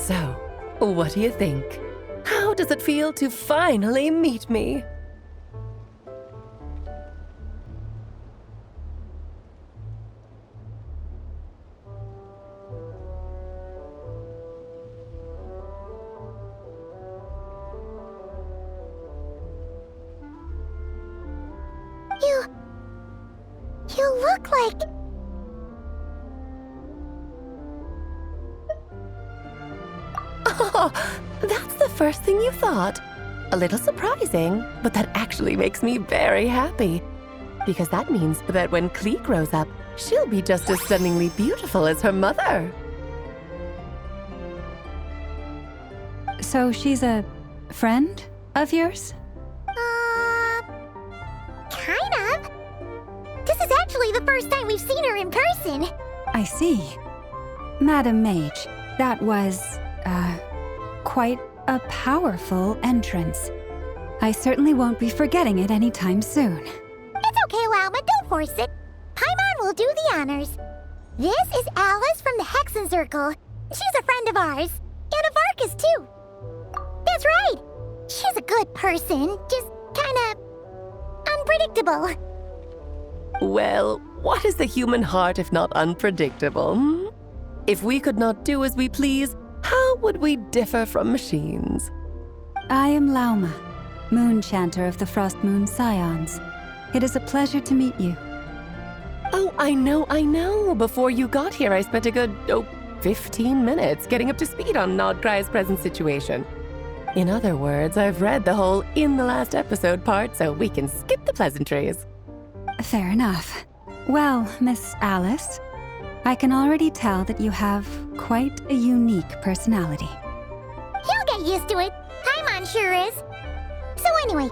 So, what do you think? How does it feel to finally meet me? You look like... Oh, that's the first thing you thought. A little surprising, but that actually makes me very happy. Because that means that when Klee grows up, she'll be just as stunningly beautiful as her mother. So she's a friend of yours? Kind of. This is actually the first time we've seen her in person. I see. Madam Mage, that was, quite a powerful entrance. I certainly won't be forgetting it anytime soon. It's okay, Lauma, don't force it. Paimon will do the honors. This is Alice from the Hexen Circle. She's a friend of ours. And of Arcus, too. That's right. She's a good person, just kinda... unpredictable. Well, what is the human heart if not unpredictable? Hmm? If we could not do as we please, how would we differ from machines? I am Lauma, Moon Chanter of the Frost Moon Scions. It is a pleasure to meet you. Oh, I know. Before you got here, I spent a good, 15 minutes getting up to speed on Nodcry's present situation. In other words, I've read the whole in the last episode part, so we can skip the pleasantries. Fair enough. Well, Miss Alice, I can already tell that you have quite a unique personality. He'll get used to it. Paimon sure is. So anyway,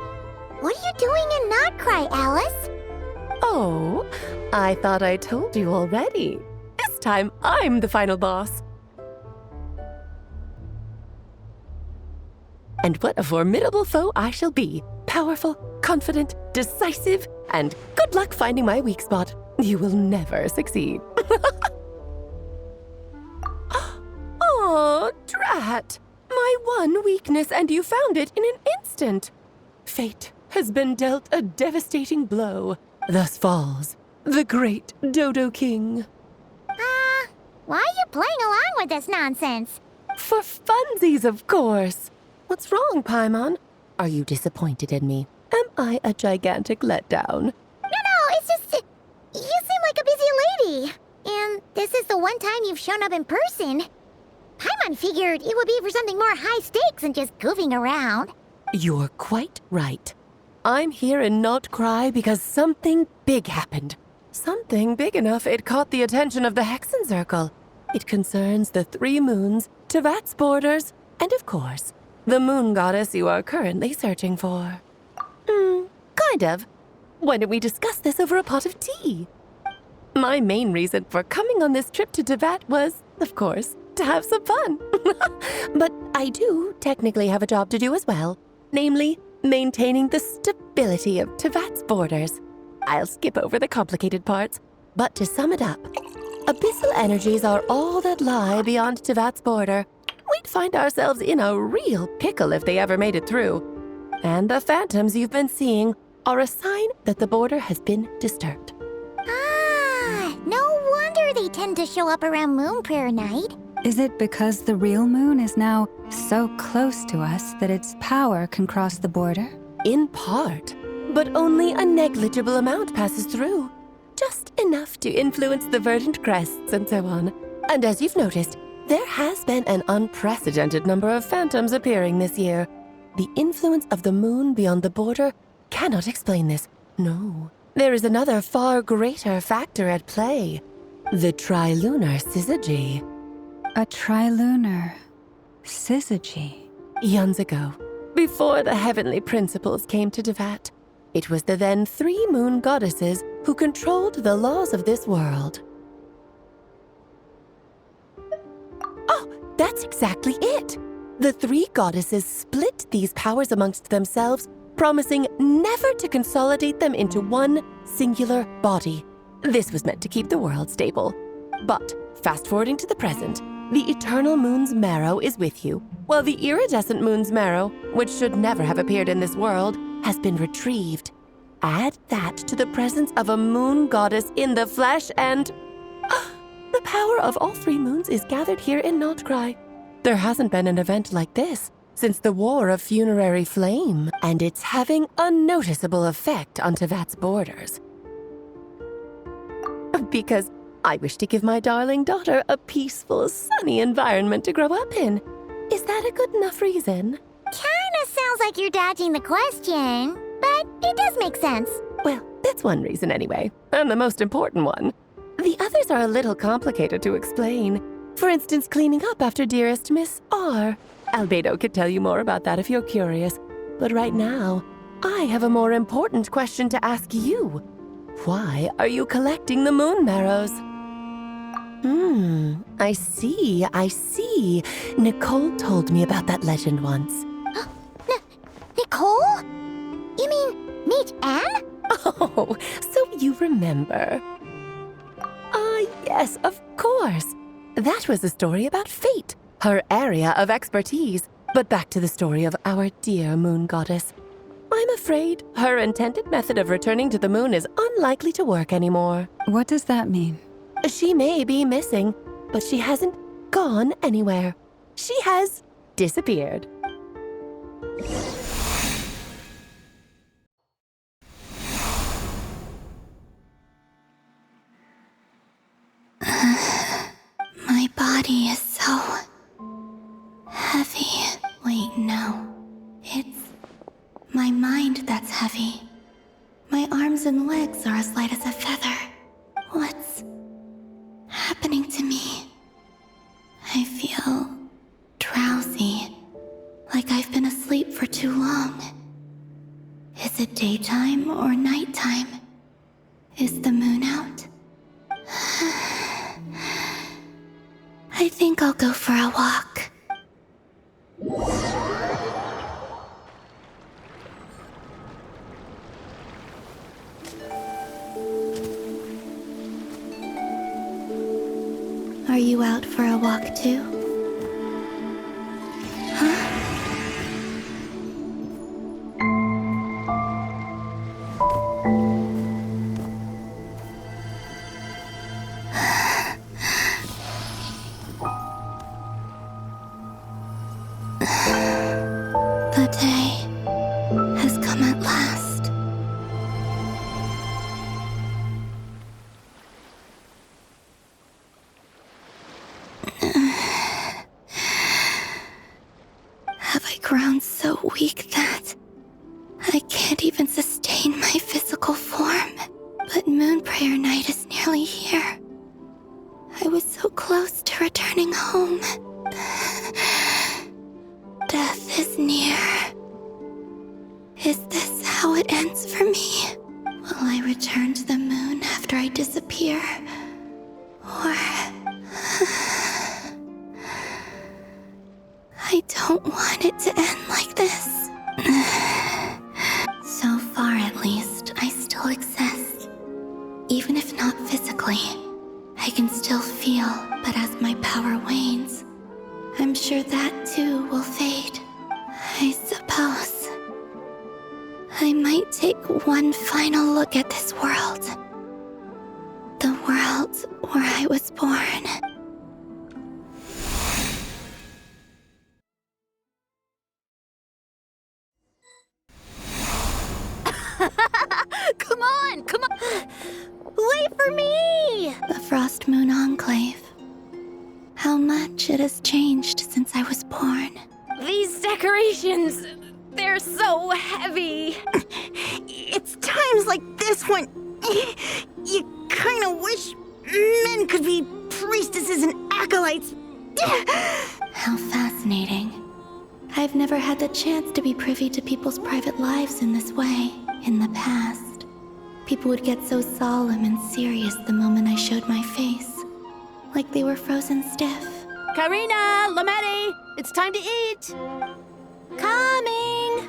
what are you doing in Nodcry, Alice? Oh, I thought I told you already. This time, I'm the final boss. And what a formidable foe I shall be. Powerful, confident, decisive, and good luck finding my weak spot. You will never succeed. Oh, drat! My one weakness, and you found it in an instant. Fate has been dealt a devastating blow. Thus falls the great Dodo King. Why are you playing along with this nonsense? For funsies, of course. What's wrong, Paimon? Are you disappointed in me? Am I a gigantic letdown? No, it's just... you seem like a busy lady. And this is the one time you've shown up in person. Paimon figured it would be for something more high stakes than just goofing around. You're quite right. I'm here in Nocturne because something big happened. Something big enough it caught the attention of the Hexen Circle. It concerns the 3 moons, Tevat's borders, and of course, the moon goddess you are currently searching for. Kind of. Why don't we discuss this over a pot of tea? My main reason for coming on this trip to Tevat was, of course, to have some fun. But I do technically have a job to do as well, namely, maintaining the stability of Tevat's borders. I'll skip over the complicated parts, but to sum it up, abyssal energies are all that lie beyond Tevat's border. We'd find ourselves in a real pickle if they ever made it through. And the phantoms you've been seeing are a sign that the border has been disturbed. No wonder they tend to show up around Moon Prayer Night. Is it because the real moon is now so close to us that its power can cross the border? In part, but only a negligible amount passes through. Just enough to influence the verdant crests and so on. And as you've noticed, there has been an unprecedented number of phantoms appearing this year. The influence of the moon beyond the border cannot explain this. No, there is another far greater factor at play. The trilunar syzygy. A trilunar syzygy. Eons ago, before the heavenly principles came to Tevat, it was the then 3 moon goddesses who controlled the laws of this world. Oh, that's exactly it! The 3 goddesses split these powers amongst themselves, promising never to consolidate them into one singular body. This was meant to keep the world stable. But, fast-forwarding to the present, The eternal moon's marrow is with you, while the iridescent moon's marrow, which should never have appeared in this world, has been retrieved. Add that to the presence of a moon goddess in the flesh and... the power of all three moons is gathered here in Nocturne. There hasn't been an event like this since the War of Funerary Flame, and it's having a noticeable effect on Tevat's borders. Because I wish to give my darling daughter a peaceful, sunny environment to grow up in. Is that a good enough reason? Kinda sounds like you're dodging the question, but it does make sense. Well, that's one reason anyway, and the most important one. The others are a little complicated to explain. For instance, cleaning up after dearest Miss R. Albedo could tell you more about that if you're curious. But right now, I have a more important question to ask you. Why are you collecting the moon marrows? I see. Nicole told me about that legend once. Nicole? You mean Mage Anne? Oh, so you remember. Yes, of course. That was a story about fate, her area of expertise. But back to the story of our dear moon goddess. I'm afraid her intended method of returning to the moon is unlikely to work anymore. What does that mean? She may be missing, but she hasn't gone anywhere. She has disappeared. My body is so heavy. Wait, no. It's my mind that's heavy. My arms and legs are as light as a feather. What's happening to me? I feel drowsy, like I've been asleep for too long. Is it daytime or nighttime? Is the moon out? I think I'll go for a walk. Are you out for a walk too? The day has come at last. Have I grown so weak that I can't even sustain my physical form? But Moon Prayer Night is nearly here. I was so close to returning home. Death is near. Is this how it ends for me? Will I return to the moon after I disappear? Or... I don't want it to end like this. So far, at least, I still exist. Even if not physically, I can still feel, but as my power wanes, I'm sure that too will fade. I suppose I might take one final look at this world. The world where I was born. Come on! Wait for me! The Frost Moon Enclave. How much it has changed since I was born. These decorations, they're so heavy. It's times like this when you kind of wish men could be priestesses and acolytes. How fascinating. I've never had the chance to be privy to people's private lives in this way. In the past, people would get so solemn and serious the moment I showed my face. Like they were frozen stiff. Karina, Lametti, it's time to eat. Coming!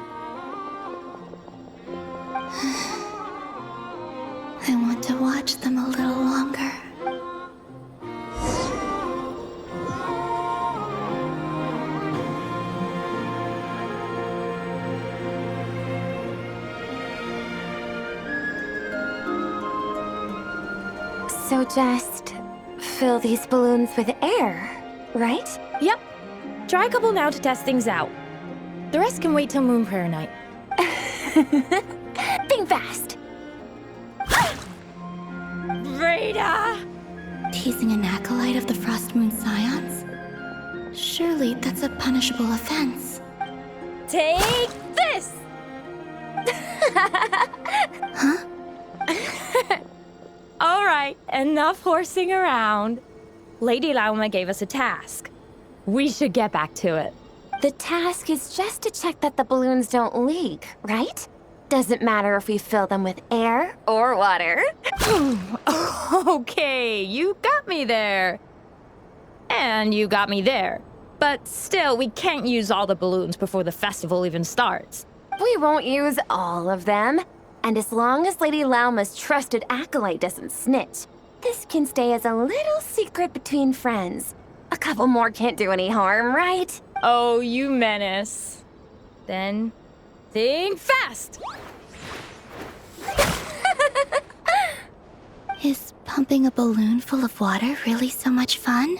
I want to watch them a little longer. So just fill these balloons with air, right? Yep. Try a couple now to test things out. The rest can wait till Moon Prayer Night. Think fast. Rita! Teasing an acolyte of the Frost Moon Scions? Surely that's a punishable offense. Take this! Huh? All right, enough horsing around. Lady Lauma gave us a task. We should get back to it. The task is just to check that the balloons don't leak, right? Doesn't matter if we fill them with air or water. Okay, you got me there. And you got me there. But still, we can't use all the balloons before the festival even starts. We won't use all of them. And as long as Lady Lauma's trusted acolyte doesn't snitch, this can stay as a little secret between friends. A couple more can't do any harm, right? Oh, you menace. Then, think fast! Is pumping a balloon full of water really so much fun?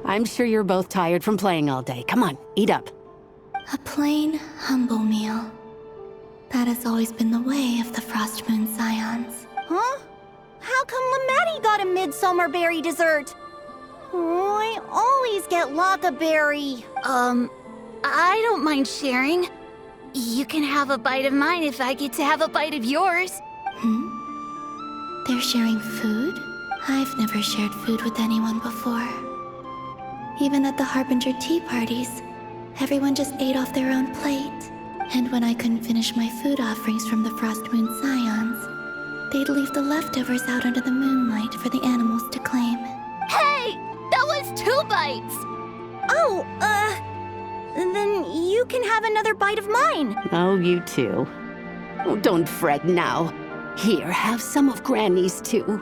I'm sure you're both tired from playing all day. Come on, eat up. A plain, humble meal. That has always been the way of the Frost Moon Scions. Huh? How come Lamatti got a midsummer berry dessert? Oh, I always get Lockaberry. I don't mind sharing. You can have a bite of mine if I get to have a bite of yours. They're sharing food? I've never shared food with anyone before. Even at the Harbinger tea parties, everyone just ate off their own plate. And when I couldn't finish my food offerings from the Frost Moon Scions, they'd leave the leftovers out under the moonlight for the animals to claim. Hey! That was 2 bites! Oh, then you can have another bite of mine. Oh, you too. Oh, don't fret now. Here, have some of Granny's too.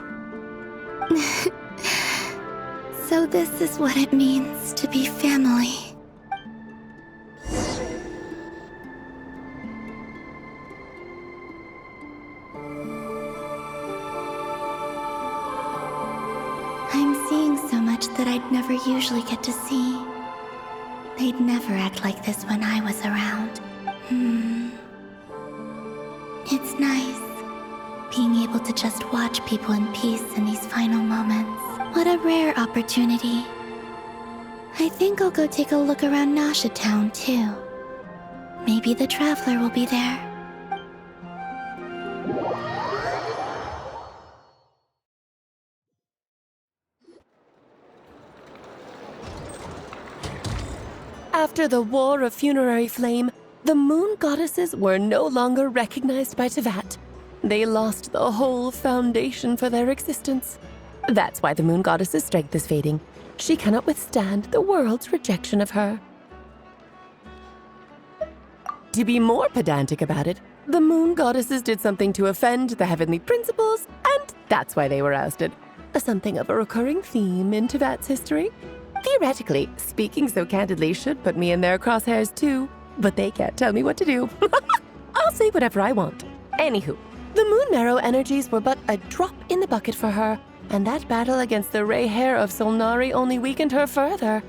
So this is what it means to be family. I'm seeing so much that I'd never usually get to see. They'd never act like this when I was around. It's nice, being able to just watch people in peace in these final moments. What a rare opportunity. I think I'll go take a look around Nasha Town, too. Maybe the Traveler will be there. After the War of Funerary Flame, the Moon Goddesses were no longer recognized by Tevat. They lost the whole foundation for their existence. That's why the Moon Goddess's strength is fading. She cannot withstand the world's rejection of her. To be more pedantic about it, the Moon Goddesses did something to offend the heavenly principles, and that's why they were ousted. Something of a recurring theme in Tevat's history. Theoretically, speaking so candidly should put me in their crosshairs too, but they can't tell me what to do. I'll say whatever I want. Anywho, the Moon Marrow energies were but a drop in the bucket for her, and that battle against the Ray Hair of Solnari only weakened her further.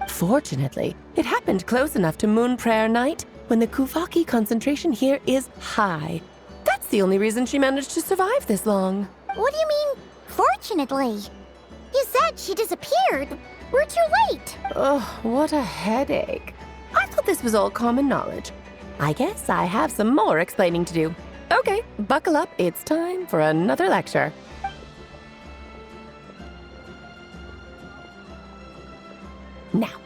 Fortunately, it happened close enough to Moon Prayer Night when the Kuvaki concentration here is high. That's the only reason she managed to survive this long. What do you mean, fortunately? You said she disappeared. We're too late. Oh, what a headache. I thought this was all common knowledge. I guess I have some more explaining to do. Okay, buckle up. It's time for another lecture. Now,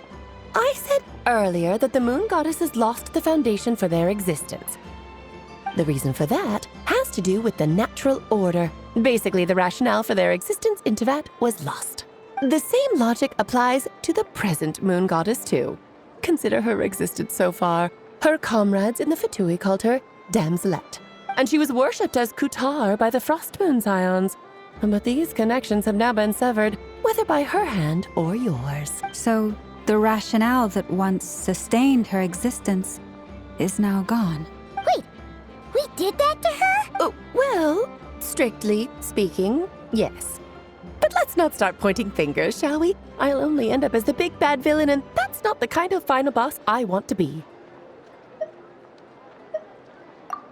I said earlier that the Moon Goddesses lost the foundation for their existence. The reason for that has to do with the natural order. Basically, the rationale for their existence in Tevat was lost. The same logic applies to the present Moon Goddess too. consider her existence so far. Her comrades in the Fatui called her Damselette, and she was worshipped as Kutar by the Frostmoon Scions. But these connections have now been severed, whether by her hand or yours. So, the rationale that once sustained her existence is now gone. Wait, we did that to her? Oh, well, strictly speaking, yes. But let's not start pointing fingers, shall we? I'll only end up as the big bad villain, and that's not the kind of final boss I want to be.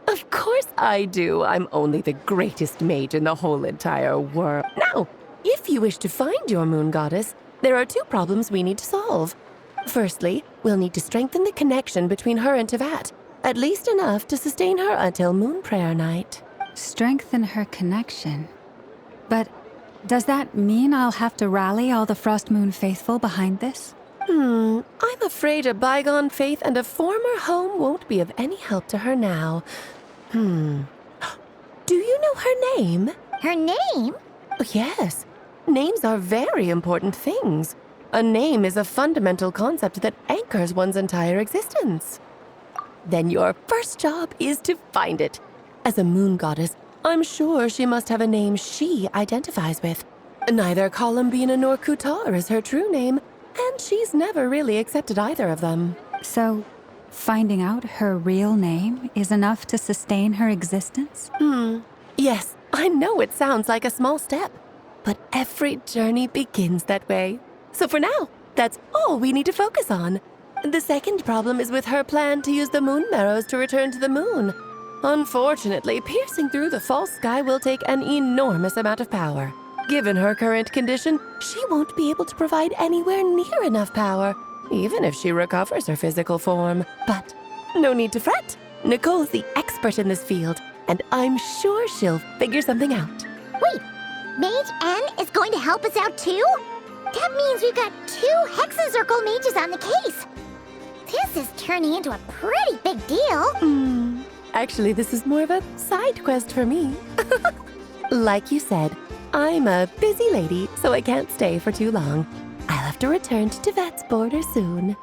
Of course I do. I'm only the greatest mage in the whole entire world. Now, if you wish to find your moon goddess, there are two problems we need to solve. Firstly, we'll need to strengthen the connection between her and Tevat, at least enough to sustain her until Moon Prayer Night. Strengthen her connection. But does that mean I'll have to rally all the Frostmoon faithful behind this? I'm afraid a bygone faith and a former home won't be of any help to her now. Do you know her name? Her name? Yes. Names are very important things. A name is a fundamental concept that anchors one's entire existence. Then your first job is to find it. As a moon goddess, I'm sure she must have a name she identifies with. Neither Columbina nor Kutar is her true name, and she's never really accepted either of them. So, finding out her real name is enough to sustain her existence? Yes, I know it sounds like a small step, but every journey begins that way. So for now, that's all we need to focus on. The second problem is with her plan to use the moon marrows to return to the moon. Unfortunately, piercing through the false sky will take an enormous amount of power. Given her current condition, she won't be able to provide anywhere near enough power, even if she recovers her physical form. But no need to fret. Nicole's the expert in this field, and I'm sure she'll figure something out. Wait, Mage N is going to help us out too? That means we've got 2 Hexen Circle mages on the case. This is turning into a pretty big deal. Actually, this is more of a side quest for me. Like you said, I'm a busy lady, so I can't stay for too long. I'll have to return to Tevat's border soon.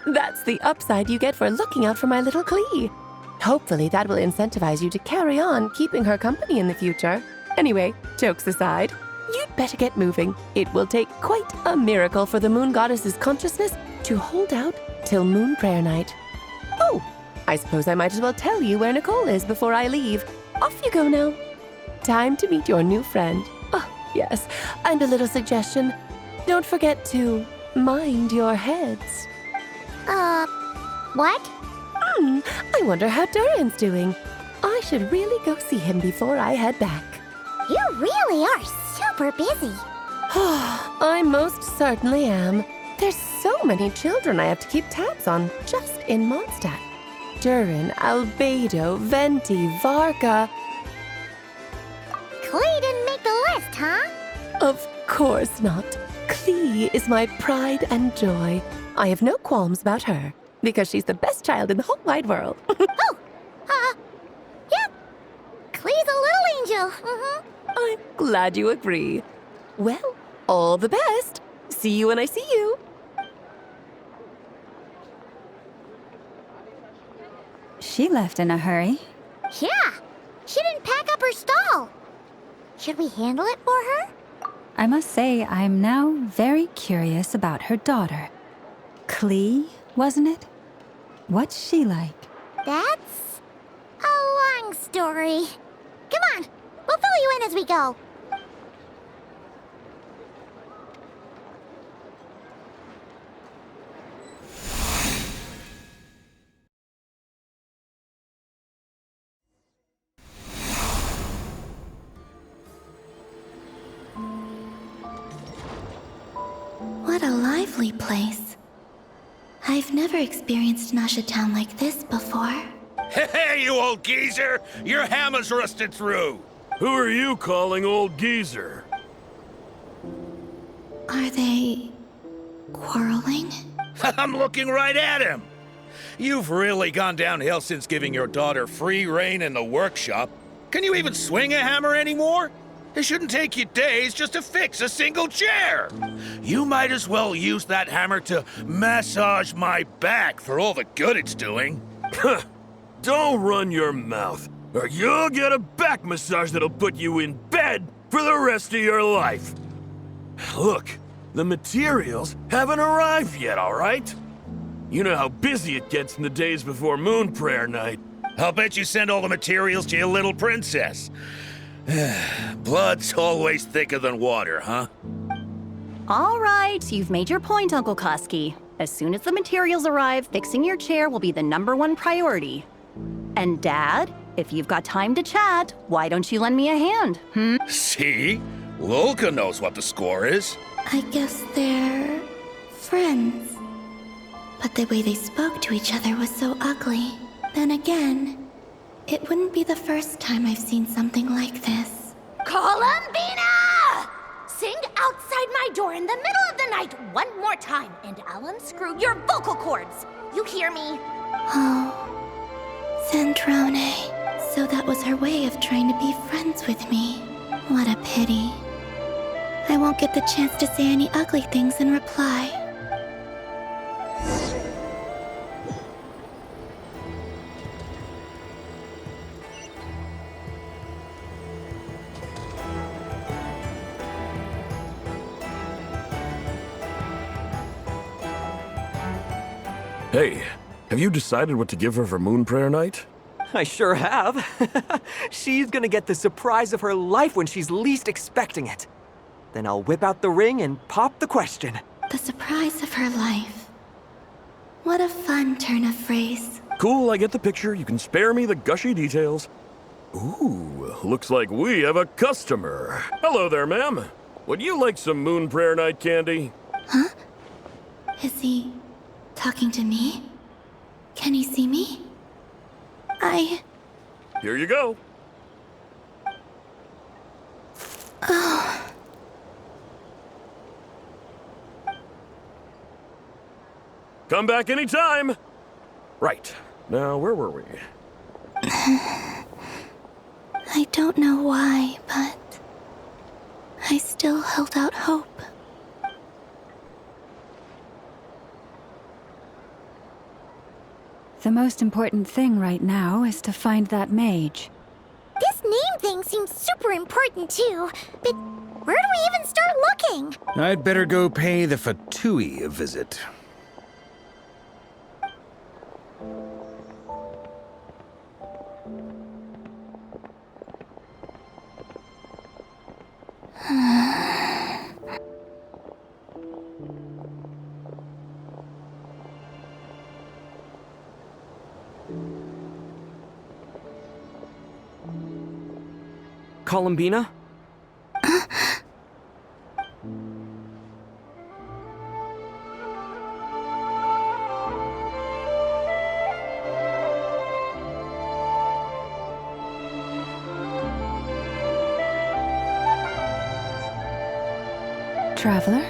That's the upside you get for looking out for my little Klee. Hopefully that will incentivize you to carry on keeping her company in the future. Anyway, jokes aside, you'd better get moving. It will take quite a miracle for the moon goddess's consciousness to hold out till Moon Prayer Night. Oh, I suppose I might as well tell you where Nicole is before I leave. Off you go now. Time to meet your new friend. Oh, yes, and a little suggestion. Don't forget to mind your heads. What? I wonder how Durin's doing. I should really go see him before I head back. You really are super busy. I most certainly am. There's so many children I have to keep tabs on just in Mondstadt. Durin, Albedo, Venti, Varka. Klee didn't make the list, huh? Of course not. Klee is my pride and joy. I have no qualms about her, because she's the best child in the whole wide world. Yep. Klee's a little angel. I'm glad you agree. Well, all the best. See you when I see you. She left in a hurry. Yeah, she didn't pack up her stall. Should we handle it for her? I must say, I'm now very curious about her daughter. Klee, wasn't it? What's she like? That's a long story. Come on, we'll fill you in as we go. What a lively place. I've never experienced Nasha Town like this before. Hey, you old geezer! Your hammer's rusted through! Who are you calling old geezer? Are they quarreling? I'm looking right at him! You've really gone downhill since giving your daughter free rein in the workshop. Can you even swing a hammer anymore? It shouldn't take you days just to fix a single chair. You might as well use that hammer to massage my back for all the good it's doing. Don't run your mouth, or you'll get a back massage that'll put you in bed for the rest of your life. Look, the materials haven't arrived yet, all right? You know how busy it gets in the days before Moon Prayer Night. I'll bet you send all the materials to your little princess. Blood's always thicker than water, huh? All right, you've made your point, Uncle Koski. As soon as the materials arrive, fixing your chair will be the #1 priority. And Dad, if you've got time to chat, why don't you lend me a hand, See? Lolka knows what the score is. I guess they're friends. But the way they spoke to each other was so ugly. Then again, it wouldn't be the first time I've seen something like this. Columbina! Sing outside my door in the middle of the night one more time, and I'll unscrew your vocal cords. You hear me? Oh, Zandrone. So that was her way of trying to be friends with me. What a pity. I won't get the chance to say any ugly things in reply. Hey, have you decided what to give her for Moon Prayer Night? I sure have. She's gonna get the surprise of her life when she's least expecting it. Then I'll whip out the ring and pop the question. The surprise of her life. What a fun turn of phrase. Cool, I get the picture. You can spare me the gushy details. Ooh, looks like we have a customer. Hello there, ma'am. Would you like some Moon Prayer Night candy? Huh? Is he talking to me? Can he see me? Here you go. Oh. Come back anytime. Right. Now, where were we? I don't know why, but I still held out hope. The most important thing right now is to find that mage. This name thing seems super important too, but where do we even start looking? I'd better go pay the Fatui a visit. Columbina? Traveler?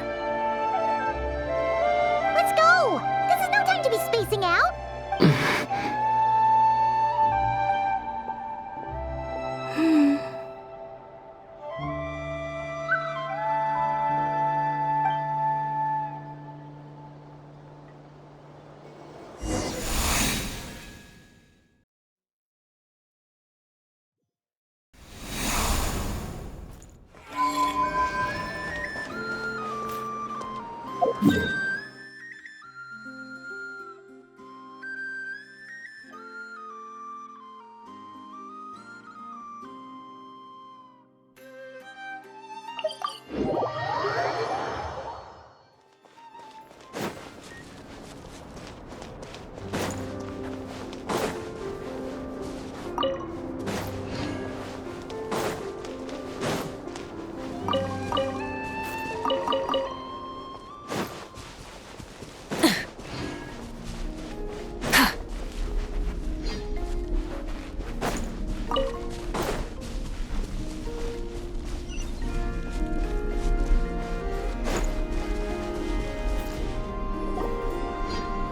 Let's go! This is no time to be spacing out!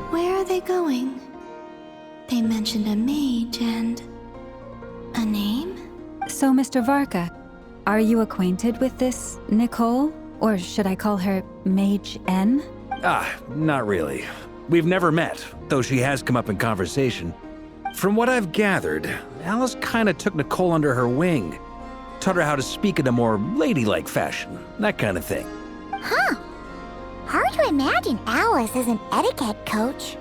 Where are they going? They mentioned a mage and a name? So, Mr. Varka, Are you acquainted with this Nicole? Or should I call her Mage N? Not really. We've never met, though she has come up in conversation. From what I've gathered, Alice kinda took Nicole under her wing. Taught her how to speak in a more ladylike fashion, that kind of thing. Huh. Hard to imagine Alice as an etiquette coach.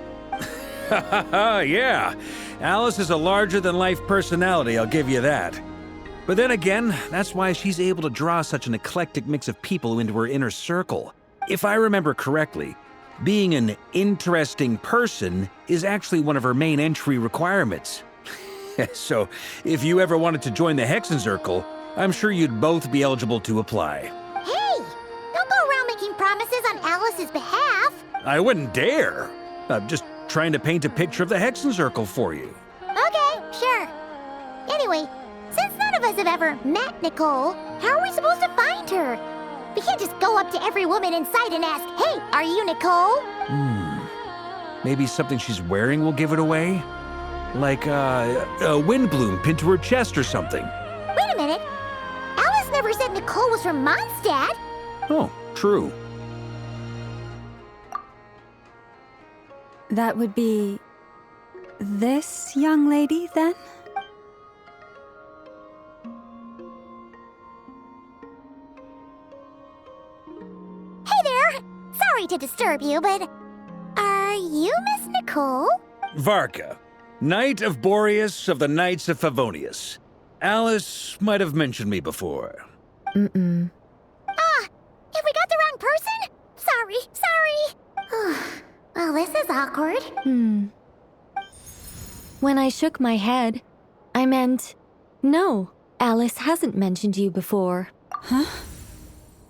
Yeah. Alice is a larger-than-life personality, I'll give you that. But then again, that's why she's able to draw such an eclectic mix of people into her inner circle. If I remember correctly, being an interesting person is actually one of her main entry requirements. So, if you ever wanted to join the Hexenzirkel, I'm sure you'd both be eligible to apply. Hey! Don't go around making promises on Alice's behalf. I wouldn't dare. I'm just trying to paint a picture of the Hexenzirkel for you. Okay, sure. Anyway, since none of us have ever met Nicole, how are we supposed to find her? We can't just go up to every woman in sight and ask, "Hey, are you Nicole?" Maybe something she's wearing will give it away? Like a wind bloom pinned to her chest or something. Wait a minute. Alice never said Nicole was from Mondstadt. Oh, true. That would be this young lady, then? Hey there. Sorry to disturb you, but are you Miss Nicole? Varka, Knight of Boreas of the Knights of Favonius. Alice might have mentioned me before. Have we got the wrong person? Sorry. Well, this is awkward. When I shook my head, I meant, no, Alice hasn't mentioned you before. Huh?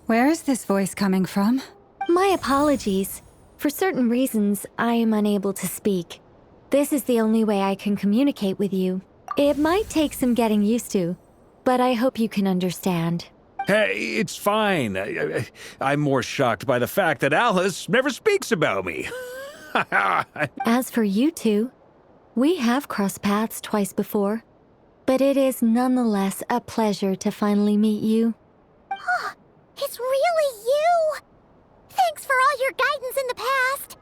Where is this voice coming from? My apologies. For certain reasons, I am unable to speak. This is the only way I can communicate with you. It might take some getting used to, but I hope you can understand. Hey, it's fine. I'm more shocked by the fact that Alice never speaks about me. As for you two, we have crossed paths twice before, but it is nonetheless a pleasure to finally meet you. It's really you! Thanks for all your guidance in the past.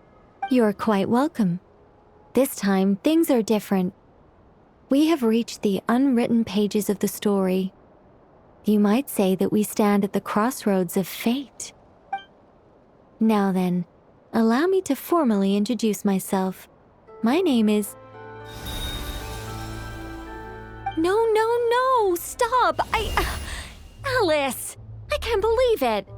You're quite welcome. This time, things are different. We have reached the unwritten pages of the story. You might say that we stand at the crossroads of fate. Now then, allow me to formally introduce myself. My name is... No, stop! Alice! I can't believe it!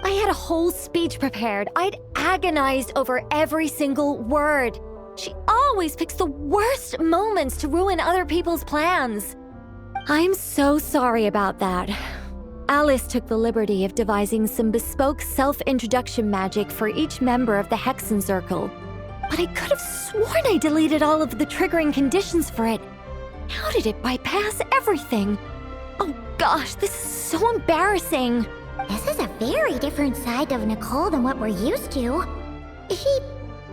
I had a whole speech prepared. I'd agonized over every single word. She always picks the worst moments to ruin other people's plans. I'm so sorry about that. Alice took the liberty of devising some bespoke self-introduction magic for each member of the Hexenzirkel. But I could have sworn I deleted all of the triggering conditions for it. How did it bypass everything? Oh gosh, this is so embarrassing. This is a very different side of Nicole than what we're used to. Is she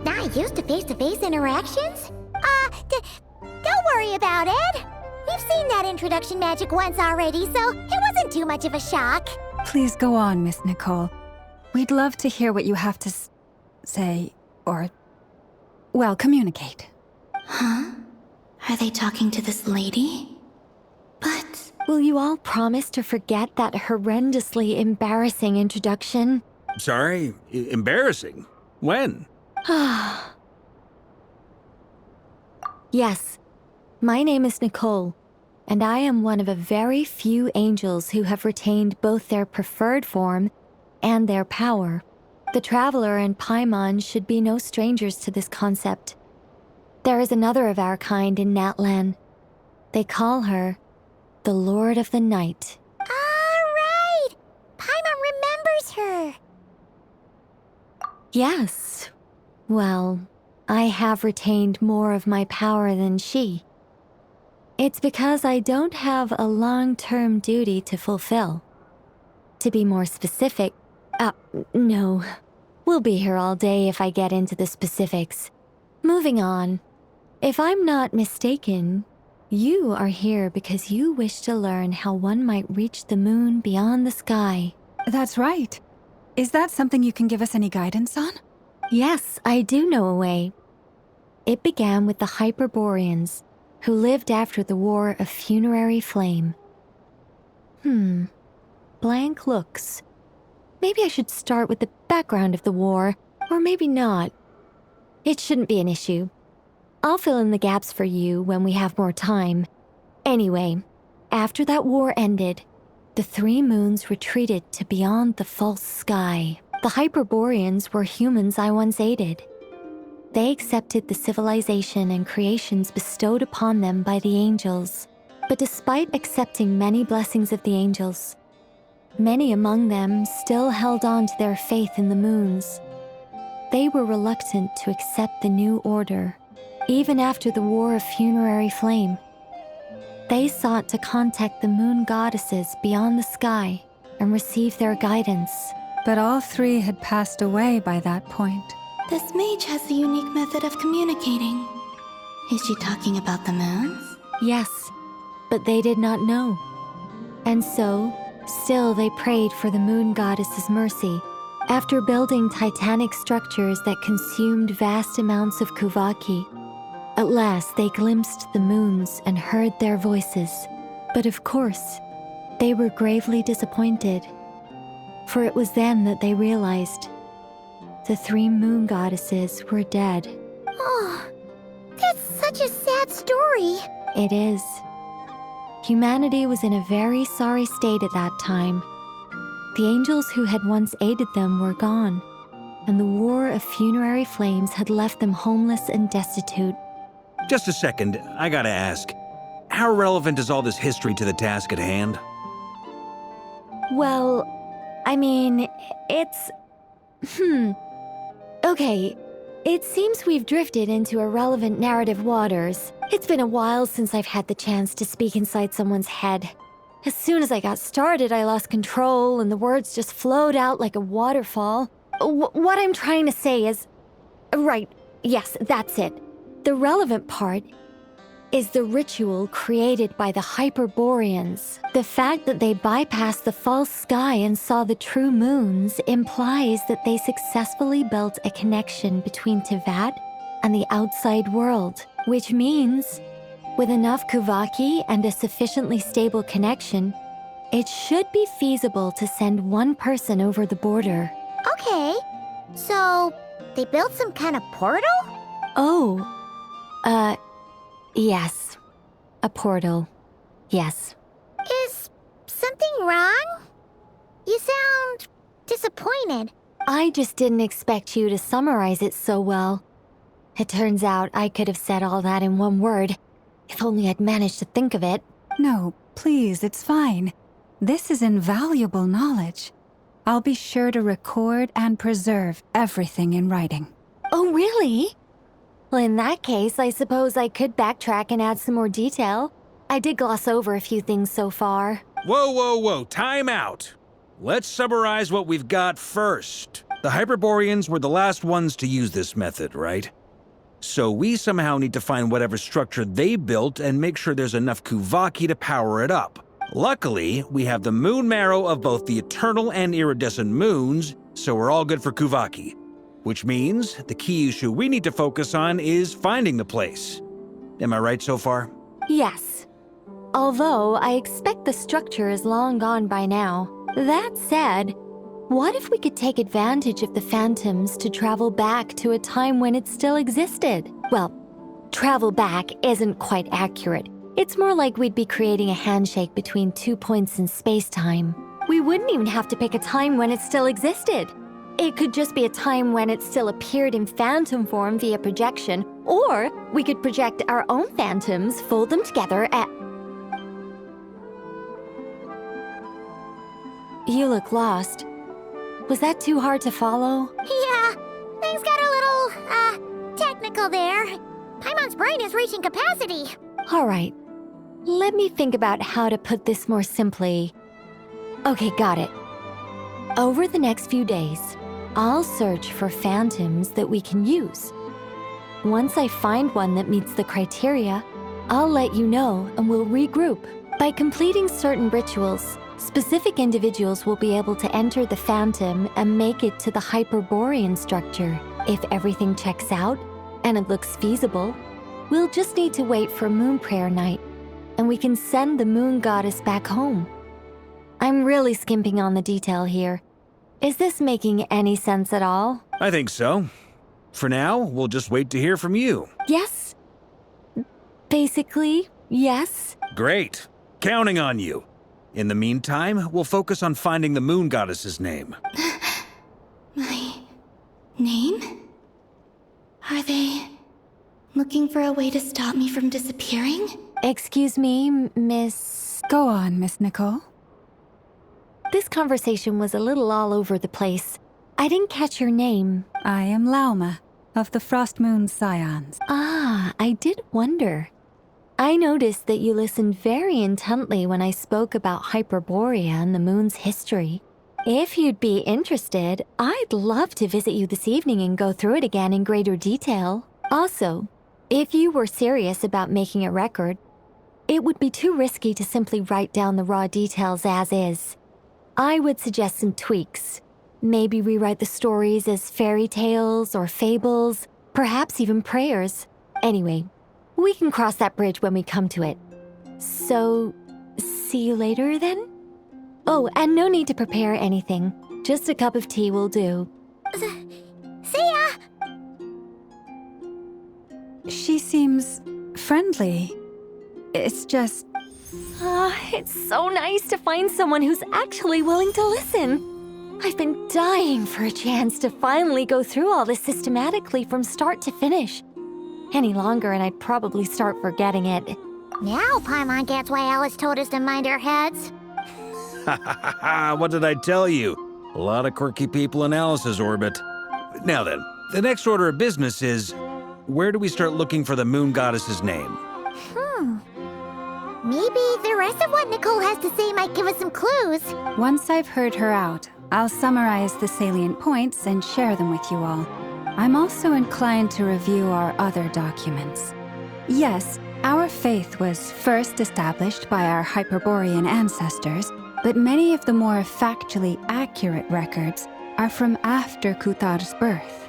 not used to face-to-face interactions? Don't worry about it. We've seen that introduction magic once already, so it wasn't too much of a shock. Please go on, Miss Nicole. We'd love to hear what you have to say, or, well, communicate. Huh? Are they talking to this lady? But will you all promise to forget that horrendously embarrassing introduction? Sorry? Embarrassing? When? Yes. My name is Nicole, and I am one of a very few angels who have retained both their preferred form and their power. The Traveler and Paimon should be no strangers to this concept. There is another of our kind in Natlan. They call her the Lord of the Night. All right! Paimon remembers her. Yes. Well, I have retained more of my power than she. It's because I don't have a long-term duty to fulfill. To be more specific, no. We'll be here all day if I get into the specifics. Moving on. If I'm not mistaken, You are here because you wish to learn how one might reach the moon beyond the sky. That's right. Is that something you can give us any guidance on? Yes, I do know a way. It began with the Hyperboreans, who lived after the War of Funerary Flame. Blank looks. Maybe I should start with the background of the war, or maybe not. It shouldn't be an issue. I'll fill in the gaps for you when we have more time. Anyway, after that war ended, the three moons retreated to beyond the false sky. The Hyperboreans were humans I once aided. They accepted the civilization and creations bestowed upon them by the angels. But despite accepting many blessings of the angels, many among them still held on to their faith in the moons. They were reluctant to accept the new order, even after the War of Funerary Flame. They sought to contact the moon goddesses beyond the sky and receive their guidance. But all three had passed away by that point. This mage has a unique method of communicating. Is she talking about the moons? Yes, but they did not know. And so, still they prayed for the moon goddess's mercy. After building titanic structures that consumed vast amounts of Kuvaki, at last they glimpsed the moons and heard their voices. But of course, they were gravely disappointed. For it was then that they realized the three moon goddesses were dead. Oh, that's such a sad story. It is. Humanity was in a very sorry state at that time. The angels who had once aided them were gone, and the War of Funerary Flames had left them homeless and destitute. Just a second, I gotta ask. How relevant is all this history to the task at hand? Well, I mean, it's... Okay, it seems we've drifted into irrelevant narrative waters. It's been a while since I've had the chance to speak inside someone's head. As soon as I got started, I lost control and the words just flowed out like a waterfall. What I'm trying to say is... Right, yes, that's it. The relevant part is the ritual created by the Hyperboreans. The fact that they bypassed the false sky and saw the true moons implies that they successfully built a connection between Tevat and the outside world, which means, with enough Kuvaki and a sufficiently stable connection, it should be feasible to send one person over the border. Okay, so they built some kind of portal? Oh, yes. A portal. Yes. Is something wrong? You sound disappointed. I just didn't expect you to summarize it so well. It turns out I could have said all that in one word, if only I'd managed to think of it. No, please, it's fine. This is invaluable knowledge. I'll be sure to record and preserve everything in writing. Oh, really? Well, in that case, I suppose I could backtrack and add some more detail. I did gloss over a few things so far. Whoa, time out. Let's summarize what we've got first. The Hyperboreans were the last ones to use this method, right? So we somehow need to find whatever structure they built and make sure there's enough Kuvaki to power it up. Luckily, we have the moon marrow of both the eternal and iridescent moons, so we're all good for Kuvaki. Which means the key issue we need to focus on is finding the place. Am I right so far? Yes. Although I expect the structure is long gone by now. That said, what if we could take advantage of the phantoms to travel back to a time when it still existed? Well, travel back isn't quite accurate. It's more like we'd be creating a handshake between 2 points in space-time. We wouldn't even have to pick a time when it still existed. It could just be a time when it still appeared in phantom form via projection, or we could project our own phantoms, fold them together, You look lost. Was that too hard to follow? Yeah, things got a little, technical there. Paimon's brain is reaching capacity. All right. Let me think about how to put this more simply. Okay, got it. Over the next few days, I'll search for phantoms that we can use. Once I find one that meets the criteria, I'll let you know and we'll regroup. By completing certain rituals, specific individuals will be able to enter the Phantom and make it to the Hyperborean structure. If everything checks out and it looks feasible, we'll just need to wait for Moon Prayer Night, and we can send the Moon Goddess back home. I'm really skimping on the detail here. Is this making any sense at all? I think so. For now, we'll just wait to hear from you. Yes. Basically, yes. Great. Counting on you. In the meantime, we'll focus on finding the Moon Goddess's name. My name? Are they looking for a way to stop me from disappearing? Excuse me, Miss... Go on, Miss Nicole. This conversation was a little all over the place. I didn't catch your name. I am Lauma, of the Frost Moon Scions. Ah, I did wonder. I noticed that you listened very intently when I spoke about Hyperborea and the moon's history. If you'd be interested, I'd love to visit you this evening and go through it again in greater detail. Also, if you were serious about making a record, it would be too risky to simply write down the raw details as is. I would suggest some tweaks. Maybe rewrite the stories as fairy tales or fables, perhaps even prayers. Anyway, we can cross that bridge when we come to it. So, see you later then? Oh, and no need to prepare anything. Just a cup of tea will do. See ya! She seems friendly. It's just... It's so nice to find someone who's actually willing to listen. I've been dying for a chance to finally go through all this systematically from start to finish. Any longer and I'd probably start forgetting it. Now Paimon gets why Alice told us to mind our heads. What did I tell you? A lot of quirky people in Alice's orbit. Now then, the next order of business is, where do we start looking for the Moon Goddess's name? Maybe the rest of what Nicole has to say might give us some clues. Once I've heard her out, I'll summarize the salient points and share them with you all. I'm also inclined to review our other documents. Yes, our faith was first established by our Hyperborean ancestors, but many of the more factually accurate records are from after Kutar's birth.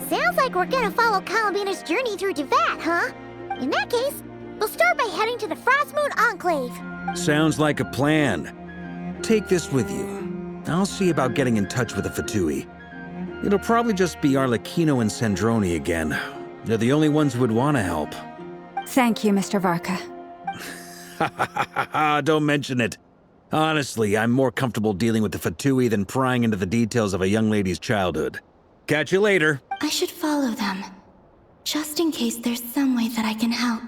Sounds like we're gonna follow Columbina's journey through Teyvat, huh? In that case, we'll start by heading to the Frost Moon Enclave. Sounds like a plan. Take this with you. I'll see about getting in touch with the Fatui. It'll probably just be Arlecchino and Sandroni again. They're the only ones who would want to help. Thank you, Mr. Varka. Don't mention it. Honestly, I'm more comfortable dealing with the Fatui than prying into the details of a young lady's childhood. Catch you later. I should follow them, just in case there's some way that I can help.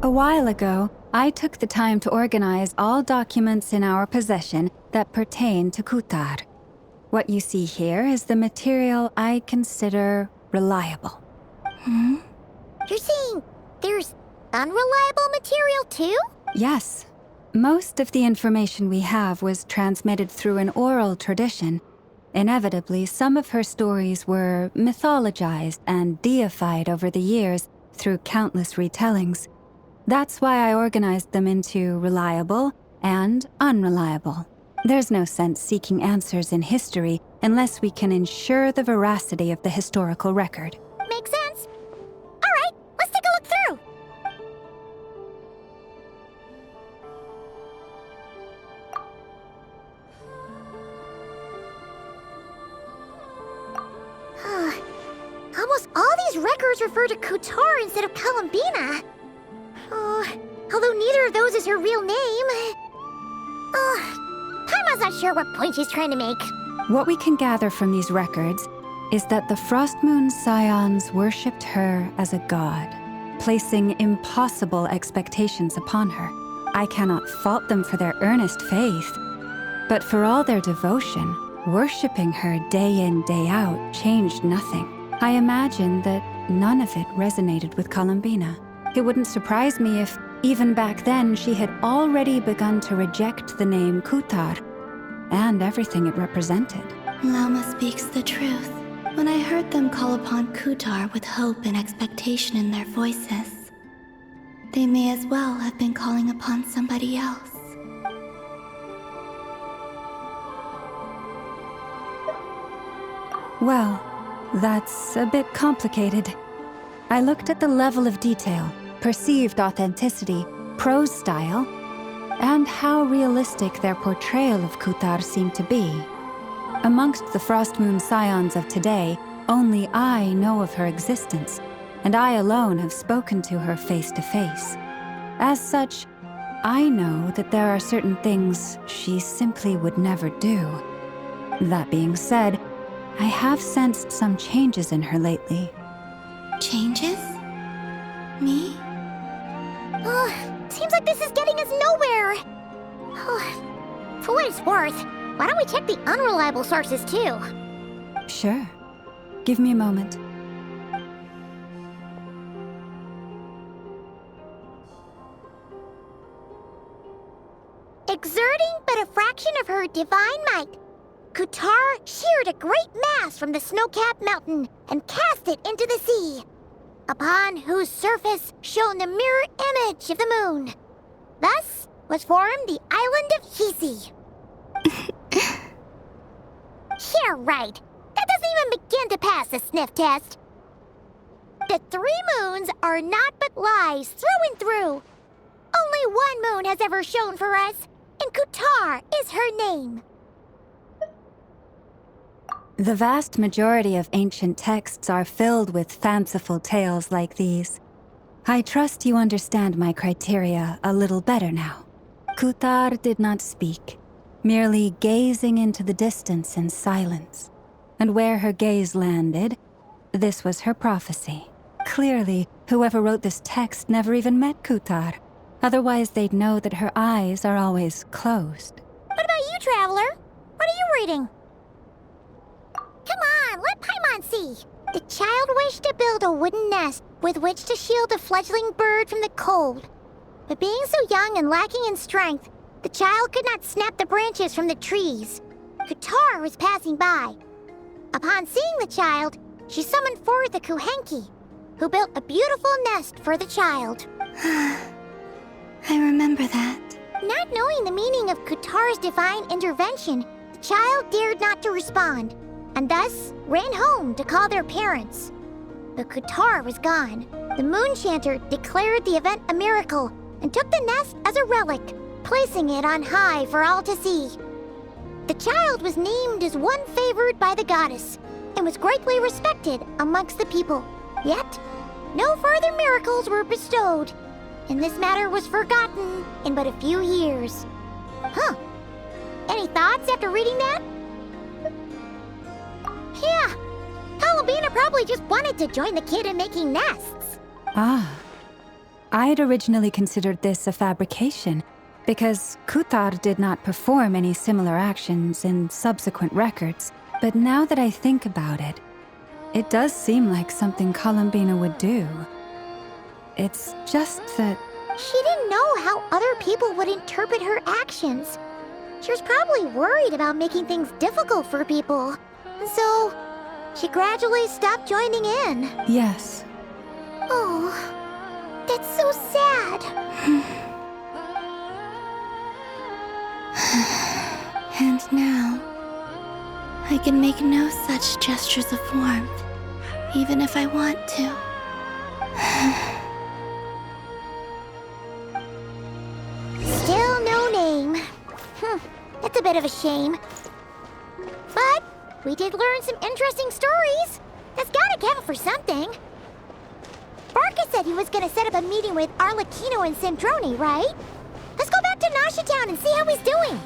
A while ago, I took the time to organize all documents in our possession that pertain to Kutar. What you see here is the material I consider reliable. You're saying there's unreliable material too? Yes. Most of the information we have was transmitted through an oral tradition. Inevitably, some of her stories were mythologized and deified over the years through countless retellings. That's why I organized them into reliable and unreliable. There's no sense seeking answers in history unless we can ensure the veracity of the historical record. Makes sense. All right, let's take a look through. Almost all these records refer to Kutar instead of Columbina. Although neither of those is her real name. Paimon's not sure what point she's trying to make. What we can gather from these records is that the Frost Moon Scions worshipped her as a god, placing impossible expectations upon her. I cannot fault them for their earnest faith, but for all their devotion, worshipping her day in, day out changed nothing. I imagine that none of it resonated with Columbina. It wouldn't surprise me if, even back then, she had already begun to reject the name Kutar and everything it represented. Lama speaks the truth. When I heard them call upon Kutar with hope and expectation in their voices, they may as well have been calling upon somebody else. Well, that's a bit complicated. I looked at the level of detail, perceived authenticity, prose style, and how realistic their portrayal of Kutar seemed to be. Amongst the Frostmoon Scions of today, only I know of her existence, and I alone have spoken to her face to face. As such, I know that there are certain things she simply would never do. That being said, I have sensed some changes in her lately. Changes? Me? Seems like this is getting us nowhere. For what it's worth, why don't we check the unreliable sources too? Sure. Give me a moment. Exerting but a fraction of her divine might, Kutar sheared a great mass from the snow-capped mountain and cast it into the sea, upon whose surface shone the mirror image of the moon. Thus was formed the island of Hisi. Yeah, right. That doesn't even begin to pass the sniff test. The 3 moons are naught but lies through and through. Only one moon has ever shone for us, and Kutar is her name. The vast majority of ancient texts are filled with fanciful tales like these. I trust you understand my criteria a little better now. Kutar did not speak, merely gazing into the distance in silence. And where her gaze landed, this was her prophecy. Clearly, whoever wrote this text never even met Kutar. Otherwise, they'd know that her eyes are always closed. What about you, Traveler? What are you reading? Come on, let Paimon see. The child wished to build a wooden nest with which to shield a fledgling bird from the cold. But being so young and lacking in strength, the child could not snap the branches from the trees. Kutar was passing by. Upon seeing the child, she summoned forth the Kuhenki, who built a beautiful nest for the child. I remember that. Not knowing the meaning of Kutar's divine intervention, the child dared not to respond, and thus ran home to call their parents. But Kutar was gone. The moon chanter declared the event a miracle and took the nest as a relic, placing it on high for all to see. The child was named as one favored by the goddess and was greatly respected amongst the people. Yet, no further miracles were bestowed, and this matter was forgotten in but a few years. Huh. Any thoughts after reading that? Yeah. Columbina probably just wanted to join the kid in making nests. Ah. I'd originally considered this a fabrication, because Kutar did not perform any similar actions in subsequent records. But now that I think about it, it does seem like something Columbina would do. It's just that... She didn't know how other people would interpret her actions. She was probably worried about making things difficult for people. So, she gradually stopped joining in. Yes. Oh, that's so sad. And now, I can make no such gestures of warmth, even if I want to. Still no name. That's a bit of a shame. But we did learn some interesting stories. That's gotta count for something. Barca said he was gonna set up a meeting with Arlecchino and Sandrone, right? Let's go back to Nasha Town and see how he's doing.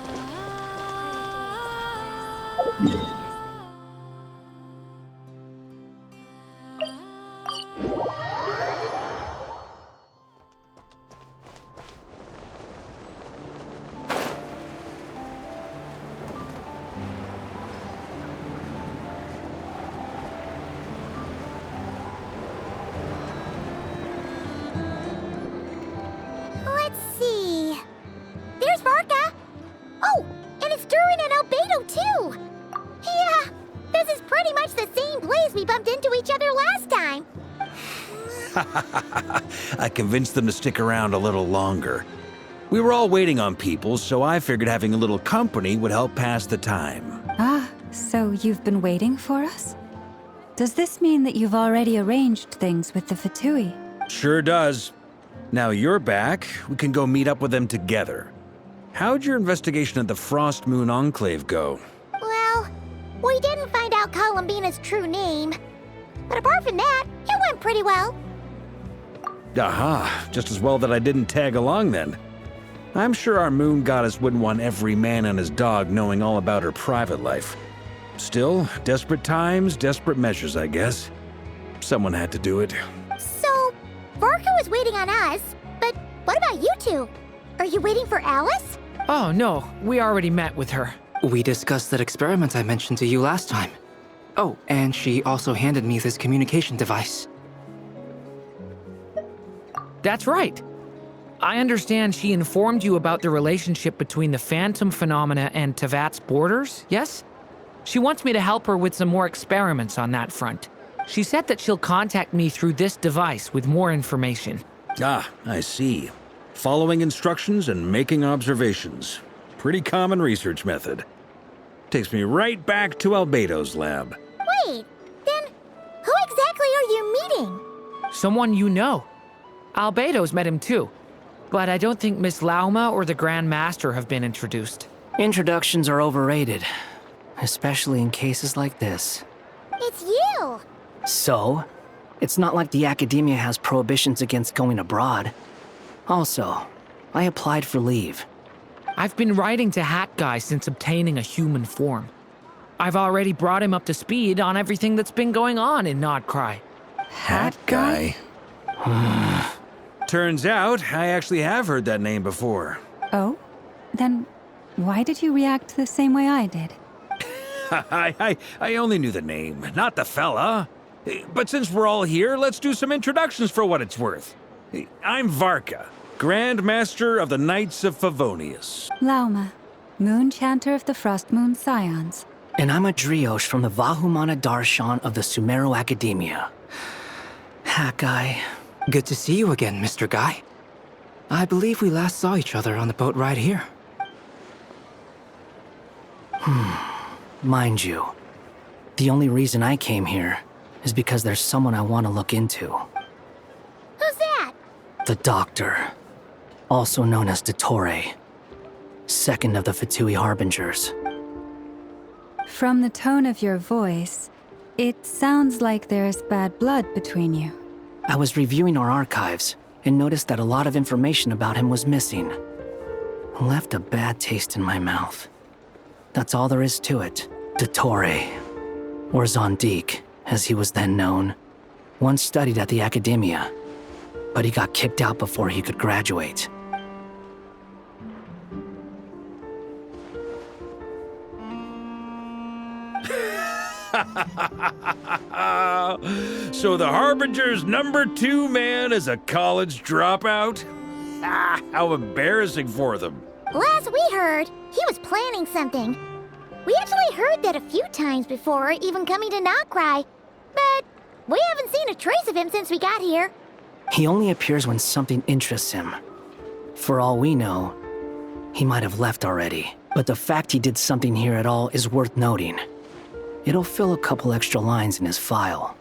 surprised we bumped into each other last time. I convinced them to stick around a little longer. We were all waiting on people, so I figured having a little company would help pass the time. Ah, so you've been waiting for us? Does this mean that you've already arranged things with the Fatui? Sure does. Now you're back, we can go meet up with them together. How'd your investigation at the Frost Moon Enclave go? Well, we didn't find out Columbina's true name. But apart from that, it went pretty well. Aha, just as well that I didn't tag along then. I'm sure our moon goddess wouldn't want every man and his dog knowing all about her private life. Still, desperate times, desperate measures, I guess. Someone had to do it. So, Varka was waiting on us, but what about you two? Are you waiting for Alice? Oh, no. We already met with her. We discussed that experiment I mentioned to you last time. Oh, and she also handed me this communication device. That's right. I understand she informed you about the relationship between the phantom phenomena and Tevat's borders, yes? She wants me to help her with some more experiments on that front. She said that she'll contact me through this device with more information. Ah, I see. Following instructions and making observations. Pretty common research method. Takes me right back to Albedo's lab. Wait, then who exactly are you meeting? Someone you know. Albedo's met him too. But I don't think Miss Lauma or the Grand Master have been introduced. Introductions are overrated, especially in cases like this. It's you! So, it's not like the academia has prohibitions against going abroad. Also, I applied for leave. I've been writing to Hat Guy since obtaining a human form. I've already brought him up to speed on everything that's been going on in Nocturne. Hat Guy? Turns out, I actually have heard that name before. Oh? Then why did you react the same way I did? I only knew the name, not the fella. But since we're all here, let's do some introductions for what it's worth. I'm Varka, Grand Master of the Knights of Favonius. Lauma, Moon Chanter of the Frost Moon Scions. And I'm a Driosh from the Vahumana Darshan of the Sumero Academia. Hat Guy. Good to see you again, Mr. Guy. I believe we last saw each other on the boat ride here. Mind you, the only reason I came here is because there's someone I want to look into. Who's that? The Doctor, also known as Dottore, second of the Fatui Harbingers. From the tone of your voice, it sounds like there's bad blood between you. I was reviewing our archives and noticed that a lot of information about him was missing. Left a bad taste in my mouth. That's all there is to it. Dottore, or Zondique, as he was then known, once studied at the Academia, but he got kicked out before he could graduate. So the Harbinger's #2 man is a college dropout? Ah, how embarrassing for them. Last we heard, he was planning something. We actually heard that a few times before, even coming to Nocturne, but we haven't seen a trace of him since we got here. He only appears when something interests him. For all we know, he might have left already. But the fact he did something here at all is worth noting. It'll fill a couple extra lines in his file.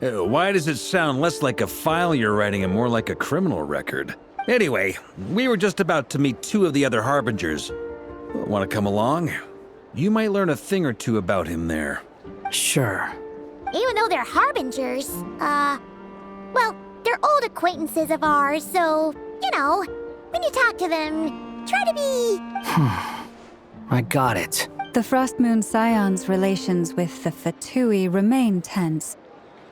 Why does it sound less like a file you're writing and more like a criminal record? Anyway, we were just about to meet 2 of the other Harbingers. Want to come along? You might learn a thing or two about him there. Sure. Even though they're Harbingers, well, they're old acquaintances of ours, so, you know, when you talk to them, try to be... I got it. The Frost Moon Scions' relations with the Fatui remain tense.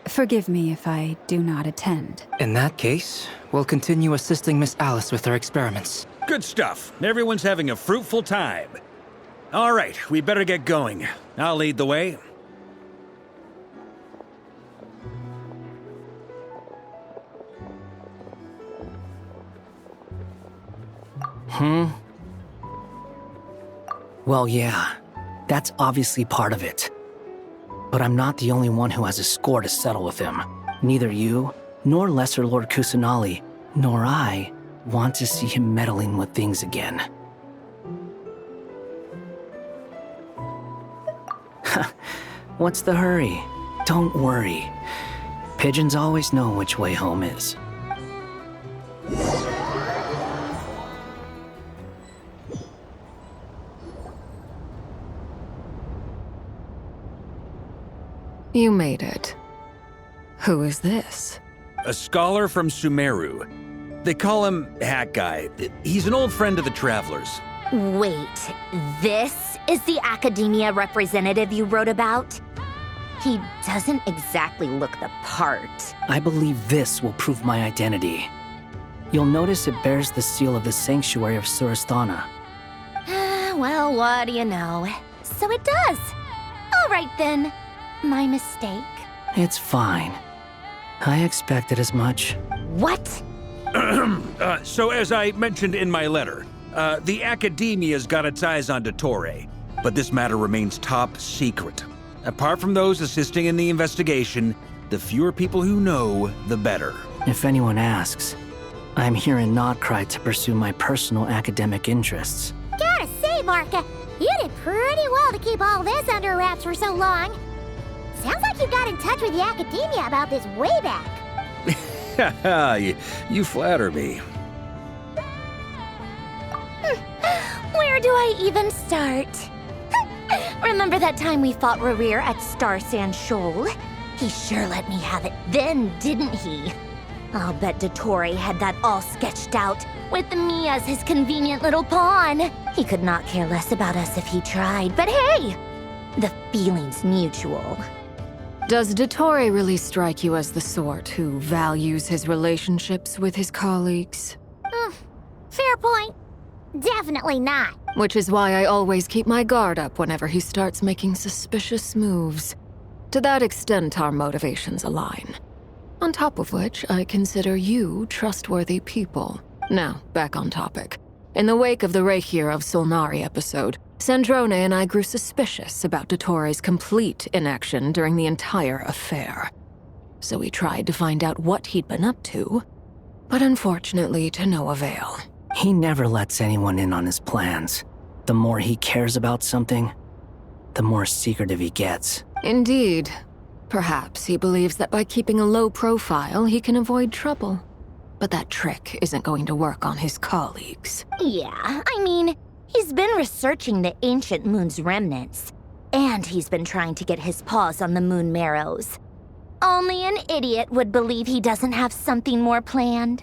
Forgive me if I do not attend. In that case, we'll continue assisting Miss Alice with her experiments. Good stuff. Everyone's having a fruitful time. All right, we better get going. I'll lead the way. Well, yeah. That's obviously part of it. But I'm not the only one who has a score to settle with him. Neither you, nor Lesser Lord Kusanali, nor I want to see him meddling with things again. What's the hurry? Don't worry. Pigeons always know which way home is. You made it. Who is this? A scholar from Sumeru. They call him Hat Guy. He's an old friend of the Travelers. Wait, this is the academia representative you wrote about? He doesn't exactly look the part. I believe this will prove my identity. You'll notice it bears the seal of the Sanctuary of Surasthana. Well, what do you know? So it does. All right then. My mistake. It's fine. I expected as much. What? So as I mentioned in my letter, the Academia's got its eyes on Dottore, but this matter remains top secret. Apart from those assisting in the investigation, the fewer people who know, the better. If anyone asks, I'm here in Nocturne to pursue my personal academic interests. Gotta say, Marka, you did pretty well to keep all this under wraps for so long. Sounds like you got in touch with the academia about this way back. You flatter me. Where do I even start? Remember that time we fought Rerir at Star Sand Shoal? He sure let me have it then, didn't he? I'll bet Dottore had that all sketched out, with me as his convenient little pawn. He could not care less about us if he tried, but hey! The feeling's mutual. Does Dottore really strike you as the sort who values his relationships with his colleagues? Fair point. Definitely not. Which is why I always keep my guard up whenever he starts making suspicious moves. To that extent, our motivations align. On top of which, I consider you trustworthy people. Now, back on topic. In the wake of the Reikir of Solnari episode, Sandrone and I grew suspicious about Dottore's complete inaction during the entire affair. So we tried to find out what he'd been up to, but unfortunately to no avail. He never lets anyone in on his plans. The more he cares about something, the more secretive he gets. Indeed. Perhaps he believes that by keeping a low profile, he can avoid trouble. But that trick isn't going to work on his colleagues. Yeah, I mean, he's been researching the ancient moon's remnants. And he's been trying to get his paws on the moon marrows. Only an idiot would believe he doesn't have something more planned.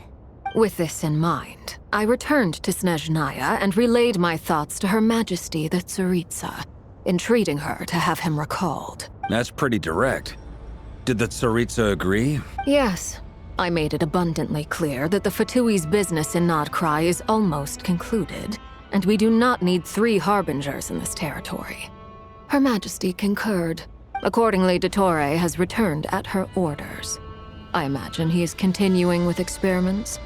With this in mind, I returned to Snezhnaya and relayed my thoughts to Her Majesty the Tsaritsa, entreating her to have him recalled. That's pretty direct. Did the Tsaritsa agree? Yes. I made it abundantly clear that the Fatui's business in Nocturne is almost concluded, and we do not need 3 harbingers in this territory. Her Majesty concurred. Accordingly, Dottore has returned at her orders. I imagine he is continuing with experiments,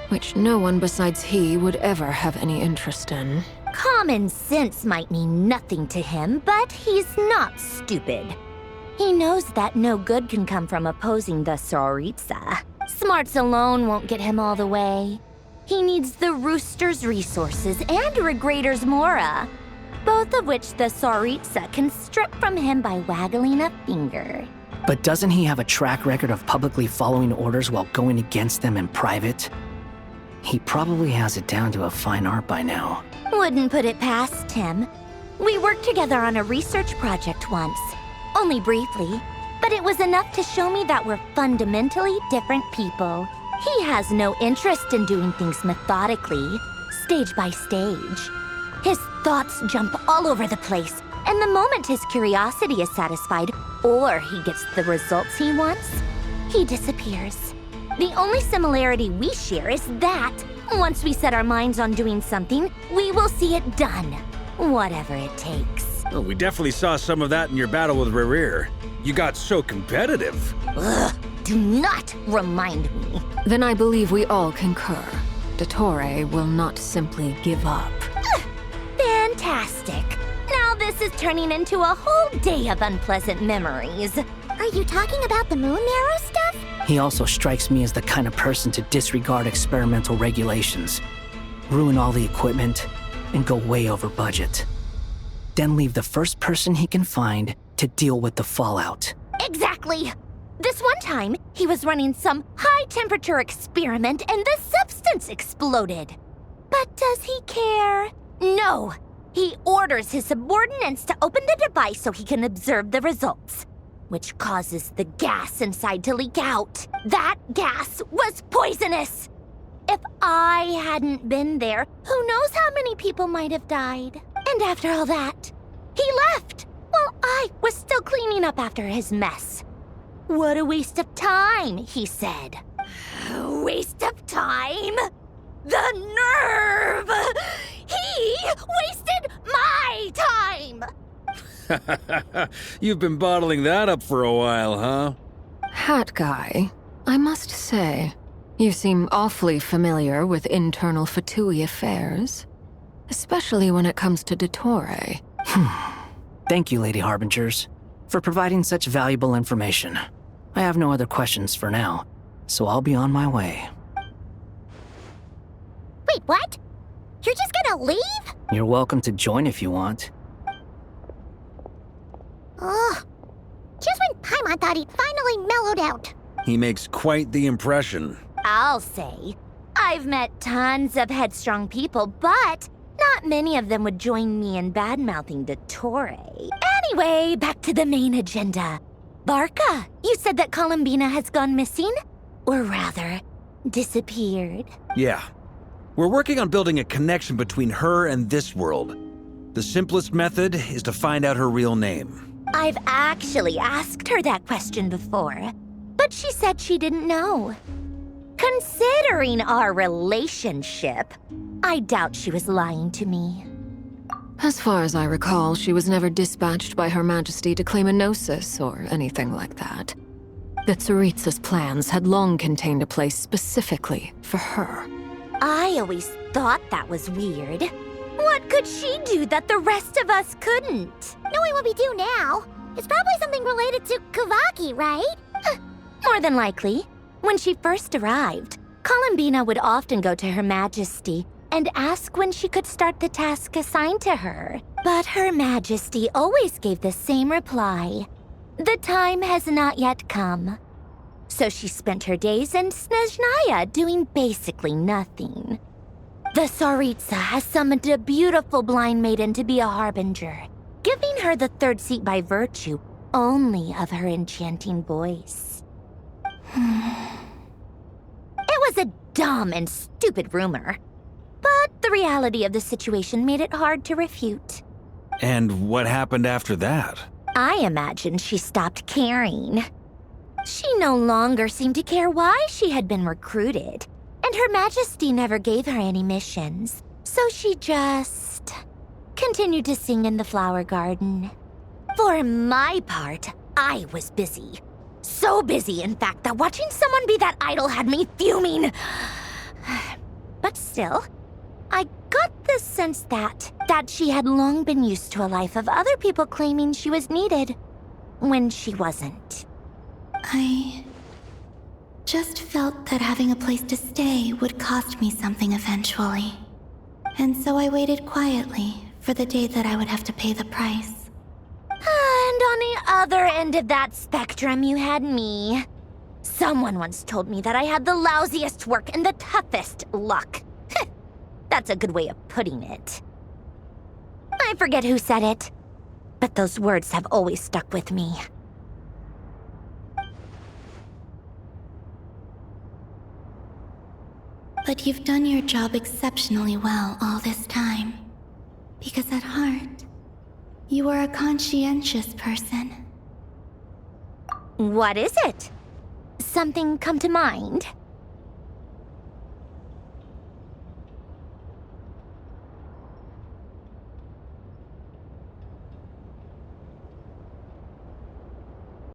which no one besides he would ever have any interest in. Common sense might mean nothing to him, but he's not stupid. He knows that no good can come from opposing the Tsaritsa. Smarts alone won't get him all the way. He needs the Rooster's resources and Regrator's Mora, both of which the Tsaritsa can strip from him by waggling a finger. But doesn't he have a track record of publicly following orders while going against them in private? He probably has it down to a fine art by now. Wouldn't put it past him. We worked together on a research project once. Only briefly, but it was enough to show me that we're fundamentally different people. He has no interest in doing things methodically, stage by stage. His thoughts jump all over the place, and the moment his curiosity is satisfied, or he gets the results he wants, he disappears. The only similarity we share is that, once we set our minds on doing something, we will see it done, whatever it takes. Well, we definitely saw some of that in your battle with Rerir. You got so competitive. Ugh, do not remind me. Then I believe we all concur. Dottore will not simply give up. Fantastic. Now this is is turning into a whole day of unpleasant memories. Are you talking about the moon arrow stuff? He also strikes me as the kind of person to disregard experimental regulations, ruin all the equipment, and go way over budget. Then leave the first person he can find to deal with the fallout. Exactly! This one time, he was running some high-temperature experiment and the substance exploded. But does he care? No! He orders his subordinates to open the device so he can observe the results, which causes the gas inside to leak out. That gas was poisonous! If I hadn't been there, who knows how many people might have died. And after all that, he left while I was still cleaning up after his mess. What a waste of time, he said. Waste of time? The nerve! He wasted my time! You've been bottling that up for a while, huh? Hat guy, I must say, you seem awfully familiar with internal Fatui affairs. Especially when it comes to Dottore. Thank you, Lady Harbingers, for providing such valuable information. I have no other questions for now, so I'll be on my way. Wait, what? You're just gonna leave? You're welcome to join if you want. Ugh. Just when Paimon thought he'd finally mellowed out. He makes quite the impression. I'll say. I've met tons of headstrong people, but not many of them would join me in bad-mouthing Dottore. Anyway, back to the main agenda. Barca, you said that Columbina has gone missing? Or rather, disappeared. Yeah. We're working on building a connection between her and this world. The simplest method is to find out her real name. I've actually asked her that question before, but she said she didn't know. Considering our relationship, I doubt she was lying to me. As far as I recall, she was never dispatched by Her Majesty to claim a gnosis or anything like that. The Tsaritsa's plans had long contained a place specifically for her. I always thought that was weird. What could she do that the rest of us couldn't? Knowing what we do now, it's probably something related to Kavaki, right? More than likely. When she first arrived, Columbina would often go to Her Majesty and ask when she could start the task assigned to her. But Her Majesty always gave the same reply. The time has not yet come. So she spent her days in Snezhnaya doing basically nothing. The Tsaritsa has summoned a beautiful blind maiden to be a harbinger, giving her the third seat by virtue only of her enchanting voice. It was a dumb and stupid rumor, but the reality of the situation made it hard to refute. And what happened after that? I imagine she stopped caring. She no longer seemed to care why she had been recruited, and Her Majesty never gave her any missions, so she just continued to sing in the flower garden. For my part, I was busy. So busy, in fact, that watching someone be that idol had me fuming. But still, I got the sense that she had long been used to a life of other people claiming she was needed when she wasn't. I just felt that having a place to stay would cost me something eventually. And so I waited quietly for the day that I would have to pay the price. And on the other end of that spectrum, you had me. Someone once told me that I had the lousiest work and the toughest luck. That's a good way of putting it. I forget who said it, but those words have always stuck with me. But you've done your job exceptionally well all this time. Because at heart, you are a conscientious person. What is it? Something come to mind?